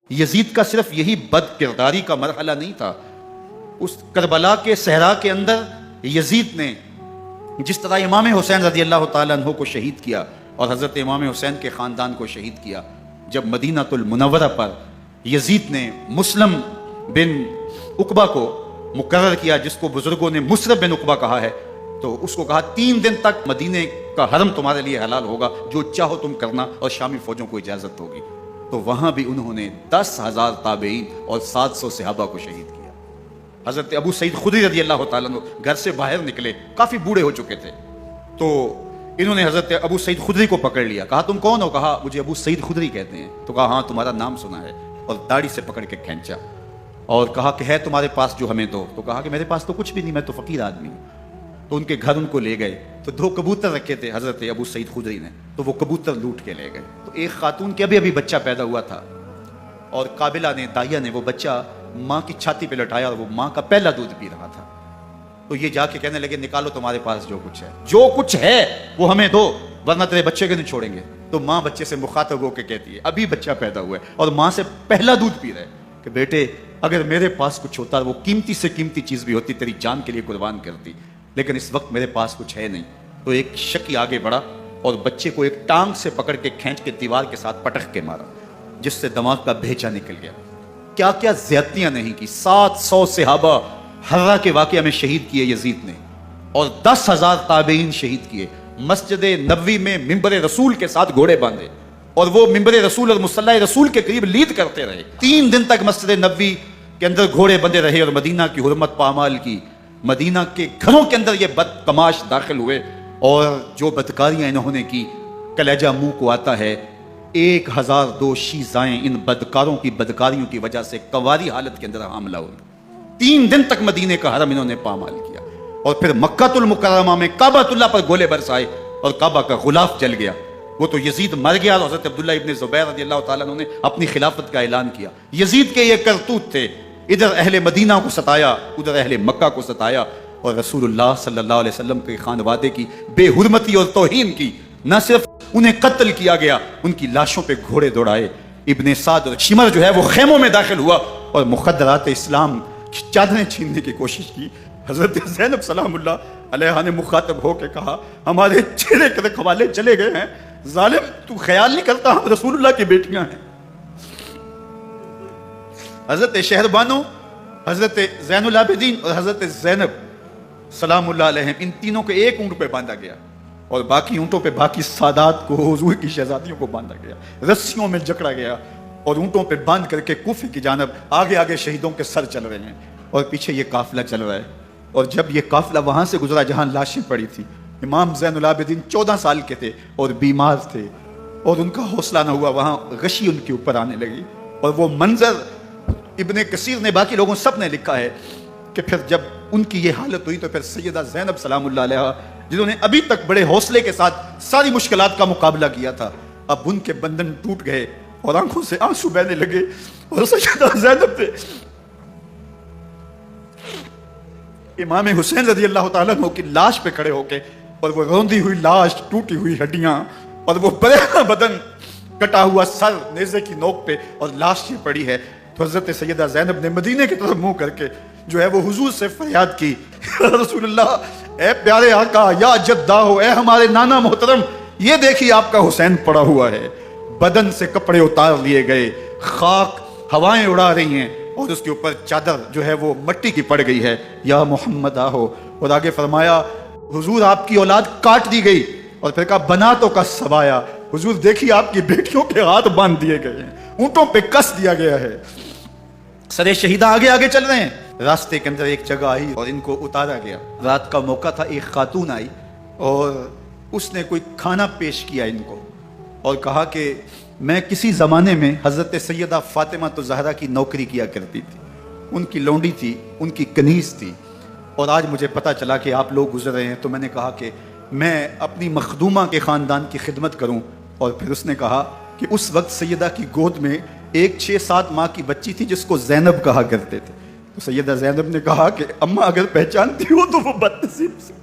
یزید کا صرف یہی بد کرداری کا مرحلہ نہیں تھا، اس کربلا کے صحرا کے اندر یزید نے جس طرح امام حسین رضی اللہ تعالیٰ عنہ کو شہید کیا اور حضرت امام حسین کے خاندان کو شہید کیا، جب مدینہ المنورہ پر یزید نے مسلم بن عقبہ کو مقرر کیا، جس کو بزرگوں نے مصرب بن عقبہ کہا ہے، تو اس کو کہا 3 دن تک مدینے کا حرم تمہارے لیے حلال ہوگا، جو چاہو تم کرنا، اور شامی فوجوں کو اجازت ہوگی۔ تو وہاں بھی انہوں نے 10,000 تابعین اور 700 صحابہ کو شہید کیا۔ حضرت ابو سعید خدری رضی اللہ تعالیٰ عنہ گھر سے باہر نکلے، کافی بوڑھے ہو چکے تھے، تو انہوں نے حضرت ابو سعید خدری کو پکڑ لیا، کہا تم کون ہو؟ کہا مجھے ابو سعید خدری کہتے ہیں۔ تو کہا ہاں تمہارا نام سنا ہے، اور داڑھی سے پکڑ کے کھینچا اور کہا کہ ہے تمہارے پاس جو ہمیں دو؟ تو کہا کہ میرے پاس تو کچھ بھی نہیں، میں تو فقیر آدمی ہوں۔ تو ان کے گھر ان کو لے گئے، تو 2 کبوتر رکھے تھے حضرت ابو سعید خدری نے، تو وہ کبوتر لوٹ کے لے گئے۔ تو ایک خاتون کے ابھی بچہ پیدا ہوا تھا، اور قابلہ نے، دائیا نے وہ بچہ ماں کی چھاتی پہ لٹایا، اور وہ ماں کا پہلا دودھ پی رہا تھا۔ تو یہ جا کے کہنے لگے نکالو تمہارے پاس جو کچھ ہے، جو کچھ ہے وہ ہمیں دو، ورنہ تیرے بچے کو نہیں چھوڑیں گے۔ تو ماں بچے سے مخاطب ہو کے کہتی ہے، ابھی بچہ پیدا ہوا ہے اور ماں سے پہلا دودھ پی رہے، کہ بیٹے اگر میرے پاس کچھ ہوتا، وہ قیمتی سے قیمتی چیز بھی ہوتی، تیری جان کے لیے قربان کرتی، لیکن اس وقت میرے پاس کچھ ہے نہیں۔ تو ایک شکی آگے بڑھا اور بچے کو ایک ٹانگ سے پکڑ کے کھینچ کے دیوار کے ساتھ پٹک کے مارا، جس سے دماغ کا بھیجا نکل گیا۔ کیا کیا زیادتیاں نہیں کی۔ 700 صحابہ حرہ کے واقعہ میں شہید کیے یزید نے، اور 10,000 تابعین شہید کیے۔ مسجد نبوی میں ممبر رسول کے ساتھ گھوڑے باندھے، اور وہ ممبر رسول اور مصلی رسول کے قریب لید کرتے رہے۔ 3 دن تک مسجد نبوی کے اندر گھوڑے بندے رہے، اور مدینہ کی حرمت پامال کی۔ مدینہ کے گھروں کے اندر یہ بد کماش داخل ہوئے، اور جو بدکاریاں انہوں نے کی، کلیجہ منہ کو آتا ہے۔ 1002 شیزائیں ان بدکاروں کی بدکاریوں کی وجہ سے کواری حالت کے اندر حاملہ ہوئی۔ 3 دن تک مدینے کا حرم انہوں نے پامال کیا، اور پھر مکہ المکرمہ میں کعبۃ اللہ پر گولے برسائے، اور کعبہ کا غلاف جل گیا۔ وہ تو یزید مر گیا، اور حضرت عبداللہ ابن زبیر رضی اللہ تعالیٰ عنہ نے اپنی خلافت کا اعلان کیا۔ یزید کے یہ کرتوت تھے، ادھر اہل مدینہ کو ستایا، ادھر اہل مکہ کو ستایا، اور رسول اللہ صلی اللہ علیہ وسلم کے خانوادے کی بے حرمتی اور توہین کی۔ نہ صرف انہیں قتل کیا گیا، ان کی لاشوں پہ گھوڑے دوڑائے۔ ابن سعد اور شمر جو ہے وہ خیموں میں داخل ہوا، اور مخدرات اسلام کی چادریں چھیننے کی کوشش کی۔ حضرت زینب سلام اللہ علیہ نے مخاطب ہو کے کہا ہمارے چہرے کے رکھوالے چلے گئے ہیں، ظالم تو خیال نہیں کرتا ہم رسول اللہ کی بیٹیاں ہیں۔ حضرت شہربانو، حضرت زین العابدین اور حضرت زینب سلام اللہ علیہ، ان تینوں کو ایک اونٹ پہ باندھا گیا، اور باقی اونٹوں پہ باقی سادات کو، حضور کی شہزادیوں کو باندھا گیا، رسیوں میں جکڑا گیا، اور اونٹوں پہ باندھ کر کے کوفے کی جانب آگے آگے شہیدوں کے سر چل رہے ہیں، اور پیچھے یہ قافلہ چل رہا ہے۔ اور جب یہ قافلہ وہاں سے گزرا جہاں لاشیں پڑی تھی، امام زین العابدین 14 سال کے تھے اور بیمار تھے، اور ان کا حوصلہ نہ ہوا، وہاں غشی ان کے اوپر آنے لگی۔ اور وہ منظر ابن کثیر نے، باقی لوگوں سب نے لکھا ہے کہ پھر جب ان کی یہ حالت ہوئی، تو پھر سیدہ زینب سلام اللہ علیہ، جنہوں نے ابھی تک بڑے حوصلے کے ساتھ ساری مشکلات کا مقابلہ کیا تھا، اب ان کے بندن ٹوٹ گئے اور آنکھوں سے آنسو بہنے لگے، اور سیدہ زینب نے امام حسین رضی اللہ تعالیٰ عنہ کی لاش پہ کھڑے ہو کے، اور وہ روندی ہوئی لاش، ٹوٹی ہوئی ہڈیاں، اور وہ برینا بدن، کٹا ہوا سر نیزے کی نوک پہ، اور لاش یہ پڑی ہے، تو حضرت سیدہ زینب نے مدینے کی طرف منہ کر کے جو ہے وہ حضور سے فریاد کی، رسول اللہ، اے پیارے آقا، یا جدہ ہو، اے ہمارے نانا محترم، یہ دیکھیے آپ کا حسین پڑا ہوا ہے۔ بدن سے کپڑے اتار لیے گئے، خاک ہوائیں اڑا رہی ہیں، اور اس کے اوپر چادر جو ہے وہ مٹی کی پڑ گئی ہے، یا محمد آہو۔ اور آگے فرمایا حضور آپ کی اولاد کاٹ دی گئی، اور پھر کہا بناتوں کا سبایا، حضور دیکھیے آپ کی بیٹیوں کے ہاتھ باندھ دیے گئے ہیں، اونٹوں پہ کس دیا گیا ہے۔ سرے شہیدہ آگے آگے چل رہے ہیں، راستے کے اندر ایک جگہ آئی اور ان کو اتارا گیا۔ رات کا موقع تھا، ایک خاتون آئی اور اس نے کوئی کھانا پیش کیا ان کو، اور کہا کہ میں کسی زمانے میں حضرت سیدہ فاطمہ الزہرا کی نوکری کیا کرتی تھی، ان کی لونڈی تھی، ان کی کنیز تھی، اور آج مجھے پتا چلا کہ آپ لوگ گزر رہے ہیں، تو میں نے کہا کہ میں اپنی مخدومہ کے خاندان کی خدمت کروں۔ اور پھر اس نے کہا کہ اس وقت سیدہ کی گود میں ایک 6-7 ماہ کی بچی تھی جس کو زینب کہا کرتے تھے۔ تو سیدہ زینب نے کہا کہ اماں اگر پہچانتی ہو تو وہ بدنصیب سے